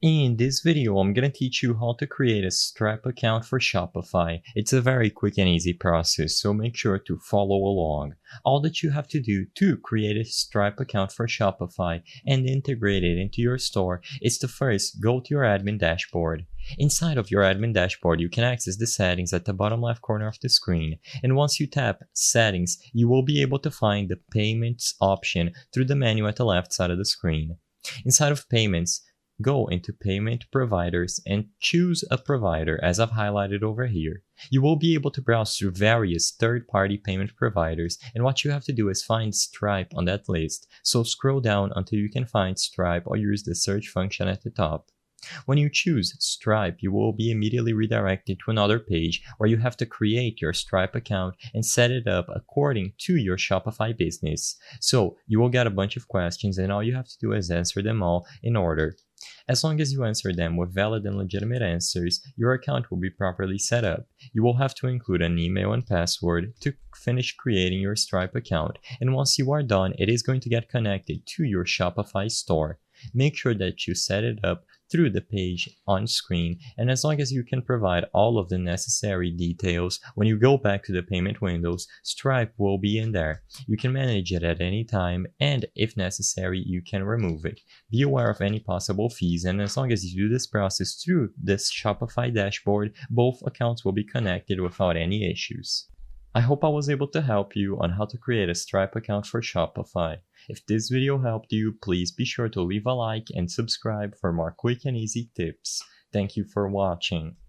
In this video, I'm going to teach you how to create a Stripe account for Shopify. It's a very quick and easy process, so make sure to follow along. All that you have to do to create a Stripe account for Shopify and integrate it into your store is to first go to your admin dashboard. Inside of your admin dashboard, you can access the settings at the bottom left corner of the screen. And once you tap Settings, you will be able to find the Payments option through the menu at the left side of the screen. Inside of Payments, go into Payment Providers and choose a provider as I've highlighted over here. You will be able to browse through various third-party payment providers, and what you have to do is find Stripe on that list. So scroll down until you can find Stripe or use the search function at the top. When you choose Stripe, you will be immediately redirected to another page where you have to create your Stripe account and set it up according to your Shopify business. So you will get a bunch of questions, and all you have to do is answer them all in order. As long as you answer them with valid and legitimate answers, your account will be properly set up. You will have to include an email and password to finish creating your Stripe account, and once you are done, it is going to get connected to your Shopify store. Make sure that you set it up through the page on screen, and as long as you can provide all of the necessary details, when you go back to the payment windows, Stripe will be in there. You can manage it at any time, and if necessary, you can remove it. Be aware of any possible fees, and as long as you do this process through this Shopify dashboard, both accounts will be connected without any issues. I hope I was able to help you on how to create a Stripe account for Shopify. If this video helped you, please be sure to leave a like and subscribe for more quick and easy tips. Thank you for watching.